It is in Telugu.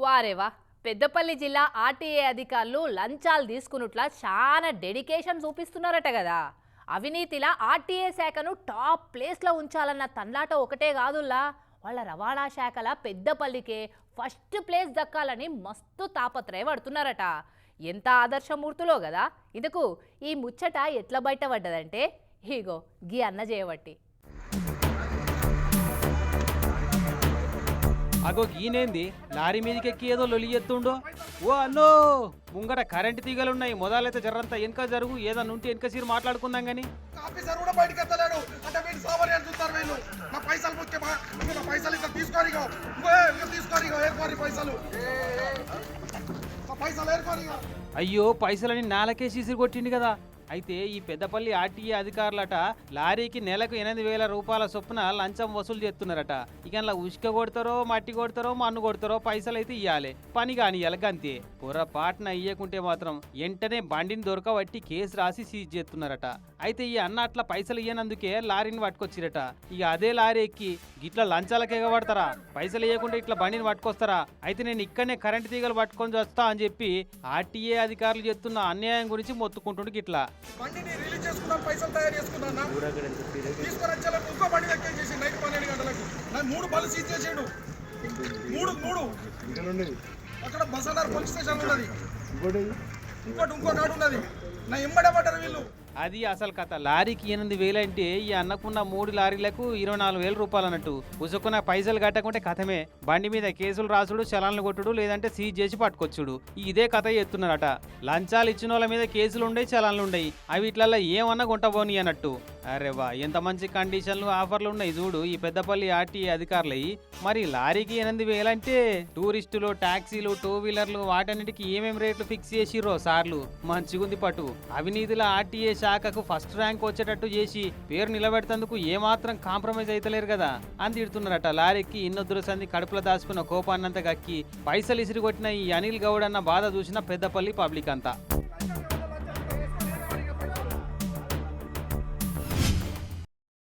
వారేవా పెద్దపల్లి జిల్లా ఆర్టీఏ అధికారులు లంచాలు తీసుకున్నట్లా చాలా డెడికేషన్ చూపిస్తున్నారట కదా. అవినీతిలా ఆర్టీఏ శాఖను టాప్ ప్లేస్లో ఉంచాలన్న తండ్లాట ఒకటే కాదుల్లా, వాళ్ళ రవాణా శాఖల పెద్దపల్లికే ఫస్ట్ ప్లేస్ దక్కాలని మస్తు తాపత్రయపడుతున్నారట. ఎంత ఆదర్శమూర్తులో కదా. ఇందుకు ఈ ముచ్చట ఎట్లా బయటపడ్డదంటే ఇగో గీ అన్న చేయబట్టి. అగో గీనేంది లారీ మీదకి ఎక్కి ఏదో లొలి ఎత్తుండో. ఓ అన్నో ముంగట కరెంటు తీగలున్నాయి, మొదలైతే జర్రంతా వెనక జరుగు, ఏదన్నా ఉంటే వెనక సీరు మాట్లాడుకుందాం గానీ. ఆఫీసర్ కూడా బయటికి ఎత్తలేడు అంటే వీళ్ళు సోమరి చూస్తారు. వీళ్ళు నా పైసలు ముఖ్యమా, నా పైసలు ఇంకా తీసుకోరు, తీసుకోరు ఏర్కోరి పైసలు, పైసలు ఏర్కోరి. అయ్యో పైసలని నాలకే సీసిరి కొట్టింది కదా. అయితే ఈ పెద్దపల్లి ఆర్టీఏ అధికారులట లారీకి నెలకు 8,000 రూపాయల చొప్పున లంచం వసూలు చేస్తున్నారట. ఇక అలా ఉసుక కొడతారో మట్టి కొడతారో మన్ను కొడతారో పైసలు అయితే ఇవ్వాలి, పని కాని గంతే. పొరపాటున ఇయ్యకుంటే మాత్రం వెంటనే బండిని దొరకబట్టి కేసు రాసి సీజ్ చేస్తున్నారట. అయితే ఈ అన్న అట్లా పైసలు ఇయ్యనందుకే లారీని పట్టుకొచ్చిరట. ఇక అదే లారీ ఎక్కి గిట్లా లంచాలకు ఎగబడతారా, పైసలు ఇవ్వకుండా ఇట్లా బండిని పట్టుకొస్తారా, అయితే నేను ఇక్కడనే కరెంటు తీగలు పట్టుకొని వస్తా అని చెప్పి ఆర్టీఏ అధికారులు చేస్తున్న అన్యాయం గురించి మొత్తుకుంటుండు. గిట్లా బండిని రిలీజ్ చేసుకున్నాం, పైసలు తయారు చేసుకున్నా తీసుకొని వచ్చేలా ఇంకో బండి దగ్గర చేసి నైట్ 12 గంటలకి 3 బళ్ళు సీజ్ చేసాడు. మూడు అక్కడ బసనార్ పోలీస్ స్టేషన్ ఉన్నది, ఇంకో కాడు ఉన్నది. నా ఎంబడే పడ్డారు వీళ్ళు. అది అసలు కథ. లారీకి 8,000 అంటే ఈ అన్నకున్న 3 లారీలకు 24,000 రూపాయలు అన్నట్టు. ఉసుకున్న పైసలు కట్టకుంటే కథమే, బండి మీద కేసులు రాసుడు, చలాన్లు కొట్టుడు, లేదంటే సీజ్ చేసి పట్టుకొచ్చుడు. ఇదే కథ ఎత్తున్నారట. లంచాలు ఇచ్చిన వాళ్ళ మీద కేసులు ఉండయి, చలాన్లు ఉండయి. అవి ఇట్లల్లో ఏమన్నా గుంటబోని అన్నట్టు. అరే వా, ఎంత మంచి కండిషన్లు ఆఫర్లు ఉన్నాయి చూడు ఈ పెద్దపల్లి ఆర్టీఏ అధికారులయ్యి. మరి లారీకి 8,000 అంటే టూరిస్టులు, టాక్సీలు, 2 వీలర్లు వాటన్నిటికి ఏమేమి రేట్లు ఫిక్స్ చేసిర్రో సార్లు. మంచిగుంది పట్టు. అవినీతిలో ఆర్టీఏ శాఖకు ఫస్ట్ ర్యాంక్ వచ్చేటట్టు చేసి పేరు నిలబెడతందుకు ఏమాత్రం కాంప్రమైజ్ అయితలేరు కదా అని తిడుతున్నారట. లారీకి ఇన్నొద్దుల సంది కడుపులో దాచుకున్న కోపాన్నంతా కక్కి పైసలు ఇసిరి కొట్టిన ఈ అనిల్ గౌడ్ అన్న బాధ చూసిన పెద్దపల్లి పబ్లిక్ అంతా.